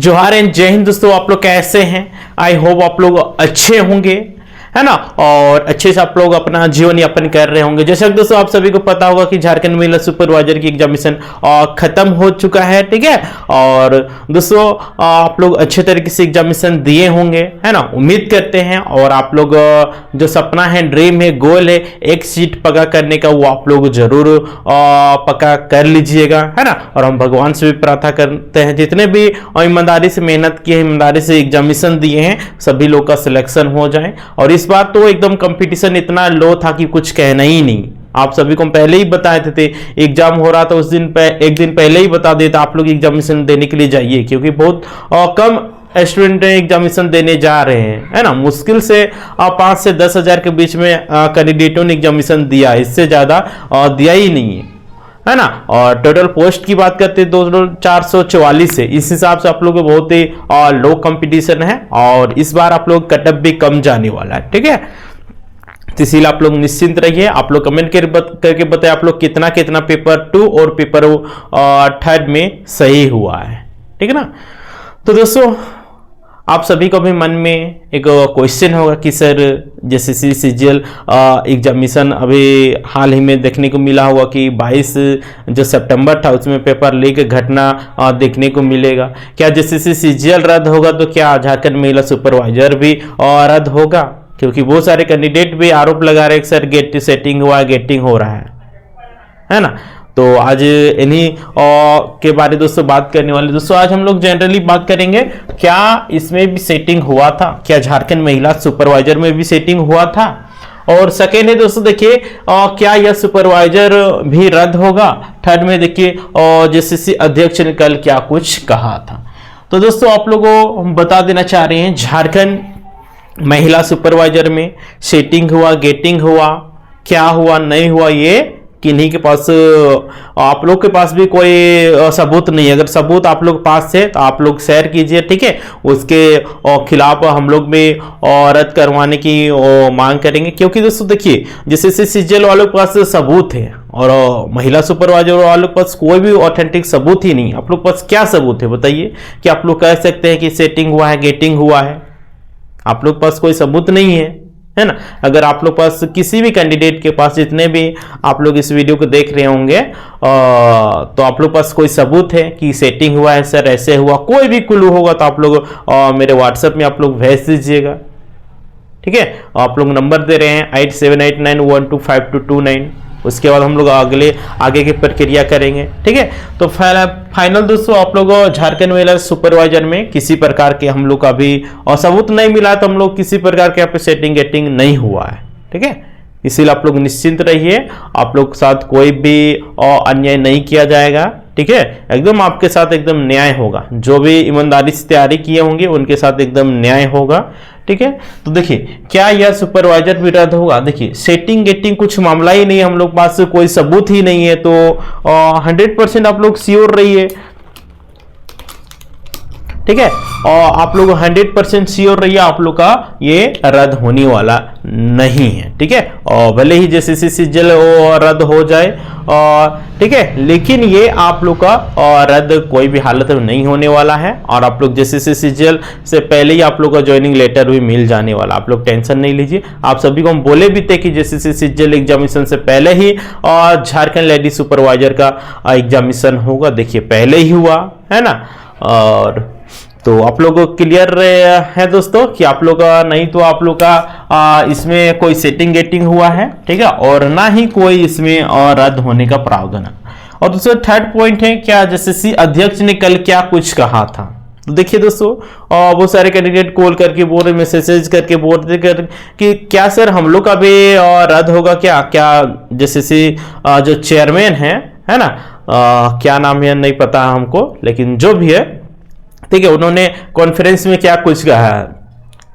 जोहार एंड जय हिंद दोस्तों। आप लोग कैसे हैं? आई होप आप लोग अच्छे होंगे, है ना, और अच्छे से आप लोग अपना जीवन यापन कर रहे होंगे। जैसे दोस्तों आप सभी को पता होगा कि झारखंड महिला सुपरवाइजर की एग्जामिनेशन खत्म हो चुका है, ठीक है। और दोस्तों आप लोग अच्छे तरीके से एग्जामिनेशन दिए होंगे, है ना, उम्मीद करते हैं। और आप लोग जो सपना है, ड्रीम है, गोल है एक सीट पक्का करने का, वो आप लोग जरूर पक्का कर लीजिएगा, है ना। और हम भगवान से भी प्रार्थना करते हैं जितने भी ईमानदारी से मेहनत की है, ईमानदारी से एग्जामिनेशन दिए हैं, सभी लोग का सिलेक्शन हो जाए। और इस बार तो एकदम कंपटीशन इतना लो था कि कुछ कहना ही नहीं। आप सभी को पहले ही बताए थे एग्जाम हो रहा था उस दिन एक दिन पहले ही बता देता आप लोग एग्जामिनेशन देने के लिए जाइए, क्योंकि बहुत कम स्टूडेंट एग्जामिनेशन देने जा रहे हैं, है ना। मुश्किल से 5 से 10 हजार के बीच में कैंडिडेटों ने एग्जामिनेशन दिया, इससे ज्यादा दिया ही नहीं है ना। और टोटल पोस्ट की बात करते हैं 444 है। इस हिसाब से आप लोग बहुत ही लो कंपटीशन है, और इस बार आप लोग कटअप भी कम जाने वाला है, ठीक है। तो इसीलिए आप लोग निश्चिंत रहिए। आप लोग कमेंट करके बताएं आप लोग कितना कितना पेपर 2 और पेपर 3 में सही हुआ है, ठीक है ना। तो दोस्तों आप सभी को भी मन में एक क्वेश्चन होगा कि सर जैसे सीजीएल एग्जामिनेशन अभी हाल ही में देखने को मिला हुआ कि 22 जो सितंबर था उसमें पेपर लीक घटना देखने को मिलेगा। क्या जैसे सीजीएल रद्द होगा तो क्या झारखंड महिला सुपरवाइजर भी रद्द होगा? क्योंकि बहुत सारे कैंडिडेट भी आरोप लगा रहे हैं कि सर सेटिंग हुआ, गेटिंग हो रहा है ना। तो आज इन्हीं के बारे दोस्तों बात करने वाले। दोस्तों आज हम लोग जनरली बात करेंगे क्या इसमें भी सेटिंग हुआ था, क्या झारखंड महिला सुपरवाइजर में भी सेटिंग हुआ था। और सेकेंड है दोस्तों देखिए क्या यह सुपरवाइजर भी रद्द होगा। थर्ड में देखिए जेसीसी अध्यक्ष ने कल क्या कुछ कहा था। तो दोस्तों आप लोगों को हम बता देना चाह रहे हैं झारखंड महिला सुपरवाइजर में सेटिंग हुआ, गेटिंग हुआ, क्या हुआ नहीं हुआ, ये किन्हीं के पास आप लोग के पास भी कोई सबूत नहीं है। अगर सबूत आप लोग पास है तो आप लोग शेयर कीजिए, ठीक है। उसके खिलाफ हम लोग भी रद्द करवाने की मांग करेंगे। क्योंकि दोस्तों देखिए जैसे सीजीएल वालों के पास सबूत है और महिला सुपरवाइजर वालों के पास कोई भी ऑथेंटिक सबूत ही नहीं। आप लोग के पास क्या सबूत है बताइए? कि आप लोग कह सकते हैं कि सेटिंग हुआ है, गेटिंग हुआ है? आप लोग के पास कोई सबूत नहीं है ना। अगर आप लोग पास किसी भी कैंडिडेट के पास, जितने भी आप लोग इस वीडियो को देख रहे होंगे, तो आप लोग पास कोई सबूत है कि सेटिंग हुआ है, सर ऐसे हुआ, कोई भी क्लू होगा तो आप लोग मेरे व्हाट्सएप में आप लोग भेज दीजिएगा, ठीक है। आप लोग नंबर दे रहे हैं 8789125229। उसके बाद हम लोग आगे की प्रक्रिया करेंगे, ठीक है। तो फाइनल दोस्तों आप लोग झारखंड महिला सुपरवाइजर में किसी प्रकार के हम लोग का भी सबूत नहीं मिला, तो हम लोग किसी प्रकार के यहाँ पे सेटिंग गेटिंग नहीं हुआ है, ठीक है। इसीलिए आप लोग निश्चिंत रहिए, आप लोग के साथ कोई भी अन्याय नहीं किया जाएगा, ठीक है। एकदम आपके साथ एकदम न्याय होगा। जो भी ईमानदारी से तैयारी किए होंगे उनके साथ एकदम न्याय होगा, ठीक है। तो देखिए क्या यह सुपरवाइजर भी रद्द होगा? देखिए सेटिंग गेटिंग कुछ मामला ही नहीं है, हम लोग पास कोई सबूत ही नहीं है। तो 100% आप लोग श्योर रहिए, ठीक है। और आप लोग 100% श्योर रहिए आप लोग का ये रद्द होने वाला नहीं है, ठीक है। और भले ही जैसे सीजीएल रद्द हो जाए, ठीक है, लेकिन ये आप लोग का रद्द कोई भी हालत में नहीं होने वाला है। और आप लोग जैसे सीजीएल से पहले ही आप लोग का ज्वाइनिंग लेटर भी मिल जाने वाला, आप लोग टेंशन नहीं लीजिए। आप सभी को हम बोले भी थे कि जैसे सीजीएल एग्जामिनेशन से पहले ही झारखंड लेडी सुपरवाइजर का एग्जामिनेशन होगा। देखिए पहले ही हुआ, है ना। और तो आप लोगों को क्लियर है दोस्तों कि आप लोग का नहीं तो आप लोग का इसमें कोई सेटिंग गेटिंग हुआ है, ठीक है, और ना ही कोई इसमें रद्द होने का प्रावधान है। और दूसरा थर्ड पॉइंट है क्या जेसीसी अध्यक्ष ने कल क्या कुछ कहा था। तो देखिए दोस्तों बहुत सारे कैंडिडेट कॉल करके बोल रहे, मैसेज करके बोल रहे कि क्या सर हम लोग का भी रद्द होगा क्या जेसीसी जो चेयरमैन है ना, क्या नाम है नहीं पता हमको, लेकिन जो भी है, ठीक है, उन्होंने कॉन्फ्रेंस में क्या कुछ कहा है।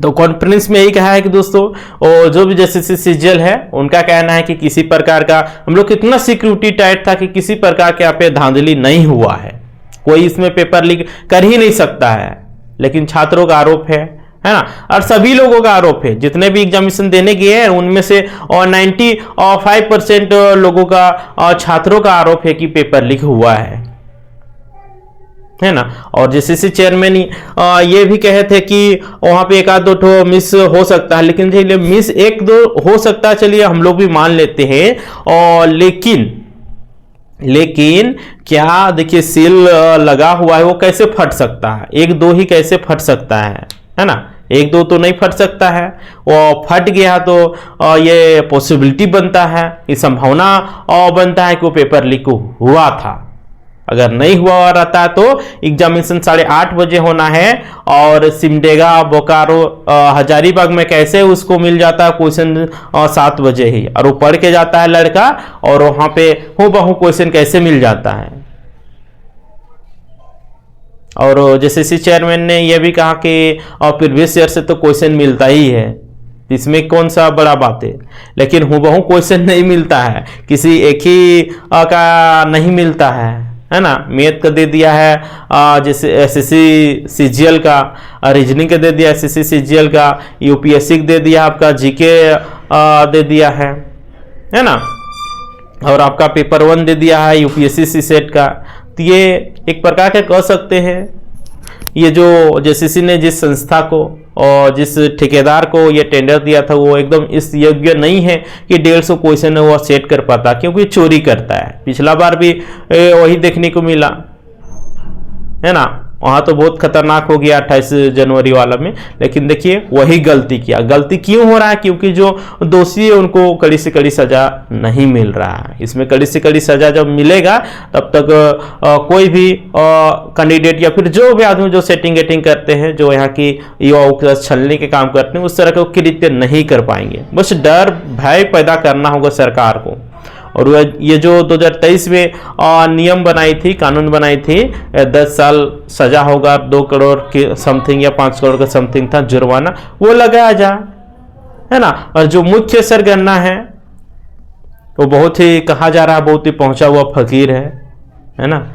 तो कॉन्फ्रेंस में यही कहा है कि दोस्तों जो भी जैसे सीजीएल है उनका कहना है कि किसी प्रकार का हम लोग कितना सिक्योरिटी टाइट था कि किसी प्रकार के यहाँ पे धांधली नहीं हुआ है, कोई इसमें पेपर लीक कर ही नहीं सकता है। लेकिन छात्रों का आरोप है ना, और सभी लोगों का आरोप है, जितने भी एग्जामिनेशन देने गए हैं उनमें से 95% लोगों का छात्रों का आरोप है कि पेपर लीक हुआ है, है ना। और जेसीसी चेयरमैन ये भी कहे थे कि वहां पे एक आध दो ठो मिस हो सकता है, लेकिन चलिए मिस एक दो हो सकता है, चलिए हम लोग भी मान लेते हैं। और लेकिन क्या देखिए सील लगा हुआ है, वो कैसे फट सकता है, एक दो ही कैसे फट सकता है ना, एक दो तो नहीं फट सकता है। वो फट गया तो ये पॉसिबिलिटी बनता है, ये संभावना बनता है कि वो पेपर लीक हुआ था। अगर नहीं हुआ रहता तो एग्जामिनेशन 8:30 बजे होना है, और सिमडेगा बोकारो हजारीबाग में कैसे उसको मिल जाता है क्वेश्चन 7 बजे ही, और वो पढ़ के जाता है लड़का, और वहां पे हूबहू क्वेश्चन कैसे मिल जाता है। और जेसीसी चेयरमैन ने यह भी कहा कि प्रीवियस ईयर से तो क्वेश्चन मिलता ही है, इसमें कौन सा बड़ा बात है। लेकिन हूबहू क्वेश्चन नहीं मिलता है, किसी एक ही का नहीं मिलता है ना। मैथ का दे दिया है, जैसे एसएससी सीजीएल का, रीजनिंग का दे दिया एसएससी सीजीएल का, यूपीएससी का दे दिया आपका जीके दे दिया है ना। और आपका पेपर 1 दे दिया है यूपीएससी सीसेट का। तो ये एक प्रकार के कह सकते हैं, ये जो जेसीसी ने जिस संस्था को और जिस ठेकेदार को ये टेंडर दिया था, वो एकदम इस योग्य नहीं है कि 150 क्वेश्चन वो सेट कर पाता, क्योंकि चोरी करता है। पिछला बार भी वही देखने को मिला है ना, वहाँ तो बहुत खतरनाक हो गया 28 जनवरी वाला में। लेकिन देखिए वही गलती किया। गलती क्यों हो रहा है? क्योंकि जो दोषी है उनको कड़ी से कड़ी सजा नहीं मिल रहा है। इसमें कड़ी से कड़ी सजा जब मिलेगा तब तक कोई भी कैंडिडेट या फिर जो भी आदमी जो सेटिंग गेटिंग करते हैं, जो यहाँ की युवाओं के छलने के काम करते हैं, उस तरह के कृत्य नहीं कर पाएंगे। बस डर भय पैदा करना होगा सरकार को। और ये जो 2023 में नियम बनाई थी, कानून बनाई थी, 10 साल सजा होगा, 2 करोड़ के समथिंग या 5 करोड़ का समथिंग था जुर्माना, वो लगाया जाए, है ना। और जो मुख्य सरगना है वो बहुत ही कहा जा रहा है बहुत ही पहुंचा हुआ फकीर है ना।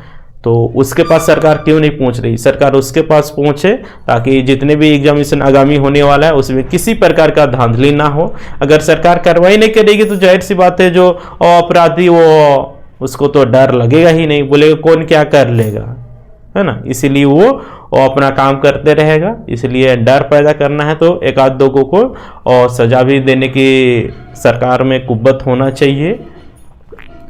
तो उसके पास सरकार क्यों नहीं पहुंच रही? सरकार उसके पास पहुंचे ताकि जितने भी एग्जामिनेशन आगामी होने वाला है उसमें किसी प्रकार का धांधली ना हो। अगर सरकार कार्रवाई नहीं करेगी तो जाहिर सी बात है जो अपराधी वो उसको तो डर लगेगा ही नहीं, बोलेगा कौन क्या कर लेगा, है ना। इसीलिए वो अपना काम करते रहेगा। इसलिए डर पैदा करना है तो एक आध लोगों को और सजा भी देने की सरकार में कुव्वत होना चाहिए।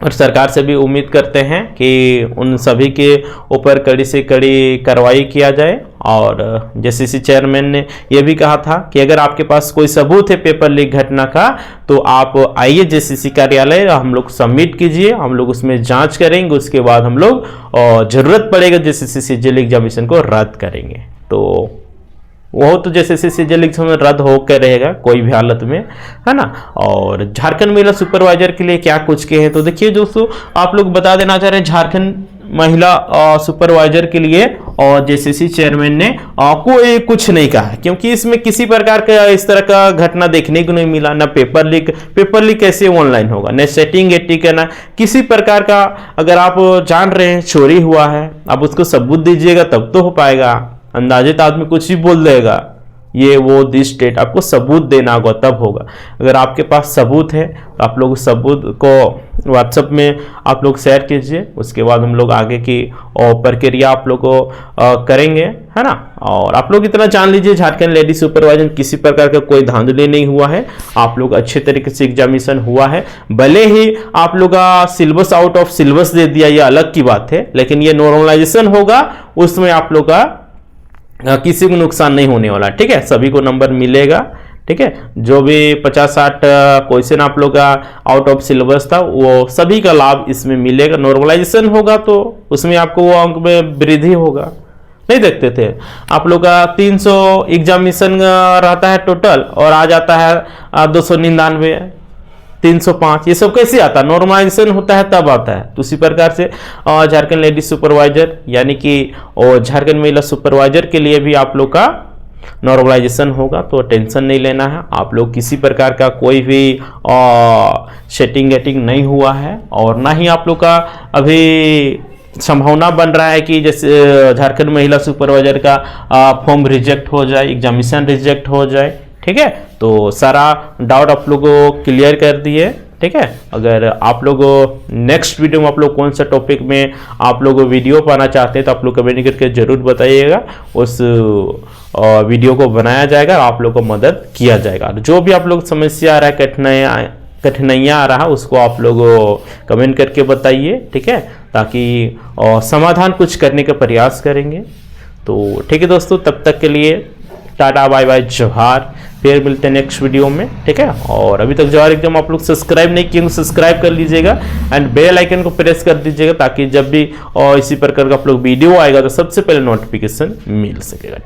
और सरकार से भी उम्मीद करते हैं कि उन सभी के ऊपर कड़ी से कड़ी कार्रवाई किया जाए। और जेसीसी चेयरमैन ने यह भी कहा था कि अगर आपके पास कोई सबूत है पेपर लीक घटना का तो आप आइए जेसीसी कार्यालय, हम लोग सबमिट कीजिए, हम लोग उसमें जांच करेंगे, उसके बाद हम लोग जरूरत पड़ेगा जेसीसी सीजीएल एग्जामिनेशन को रद्द करेंगे। तो वो तो जैसे सीजीएल एग्जाम रद्द होकर रहेगा कोई भी हालत में, है ना। और झारखंड महिला सुपरवाइजर के लिए क्या कुछ के हैं तो देखिए दोस्तों, आप लोग बता देना चाह रहे हैं झारखंड महिला सुपरवाइजर के लिए और जेसीसी चेयरमैन ने कोई कुछ नहीं कहा, क्योंकि इसमें किसी प्रकार का इस तरह का घटना देखने को नहीं मिला। ना पेपर लीक कैसे ऑनलाइन होगा, न सेटिंग एटिंग है, ना किसी प्रकार का। अगर आप जान रहे हैं चोरी हुआ है, आप उसको सबूत दीजिएगा तब तो हो पाएगा। अंदाजित आदमी कुछ भी बोल देगा, ये वो दिस स्टेट, आपको सबूत देना होगा तब होगा। अगर आपके पास सबूत है तो आप लोग सबूत को व्हाट्सएप में आप लोग शेयर कीजिए, उसके बाद हम लोग आगे की प्रक्रिया आप लोग को करेंगे, है ना। और आप लोग इतना जान लीजिए झारखंड लेडी सुपरवाइजर किसी प्रकार का कोई धांधली नहीं हुआ है। आप लोग अच्छे तरीके से एग्जामिनेशन हुआ है। भले ही आप लोग का सिलेबस आउट ऑफ सिलेबस दे दिया, ये अलग की बात है, लेकिन ये नॉर्मलाइजेशन होगा, उसमें आप लोग का किसी को नुकसान नहीं होने वाला। ठीक है, सभी को नंबर मिलेगा। ठीक है, जो भी 50-60 क्वेश्चन आप लोग का आउट ऑफ सिलेबस था वो सभी का लाभ इसमें मिलेगा। नॉर्मलाइजेशन होगा तो उसमें आपको वो अंक में वृद्धि होगा। नहीं देखते थे आप लोग का 300 एग्जामिनेशन रहता है टोटल और आ जाता है 299, 305, ये सब कैसे आता है? नॉर्मलाइजेशन होता है तब आता है। तो उसी प्रकार से झारखंड लेडी सुपरवाइजर यानी कि झारखंड महिला सुपरवाइजर के लिए भी आप लोग का नॉर्मलाइजेशन होगा, तो टेंशन नहीं लेना है। आप लोग किसी प्रकार का कोई भी सेटिंग गेटिंग नहीं हुआ है और ना ही आप लोग का अभी संभावना बन रहा है कि जैसे झारखंड महिला सुपरवाइजर का फॉर्म रिजेक्ट हो जाए, एग्जामिनेशन रिजेक्ट हो जाए। ठीक है, तो सारा डाउट आप लोगों को क्लियर कर दिए। ठीक है। अगर आप लोग नेक्स्ट वीडियो में आप लोग कौन सा टॉपिक में आप लोग वीडियो पाना चाहते हैं तो आप लोग कमेंट करके जरूर बताइएगा, उस वीडियो को बनाया जाएगा, आप लोग को मदद किया जाएगा। जो भी आप लोग समस्या आ रहा है, कठिनाइयाँ आ रहा है, उसको आप लोग कमेंट करके बताइए, ठीक है, ताकि समाधान कुछ करने का प्रयास करेंगे। तो ठीक है दोस्तों, तब तक के लिए टाटा बाय बाय, जोहार। फिर मिलते हैं नेक्स्ट वीडियो में, ठीक है। और अभी तक जोहार एकदम आप लोग सब्सक्राइब नहीं किए, सब्सक्राइब कर लीजिएगा एंड बेल आइकन को प्रेस कर दीजिएगा, ताकि जब भी इसी प्रकार का आप लोग वीडियो आएगा तो सबसे पहले नोटिफिकेशन मिल सकेगा।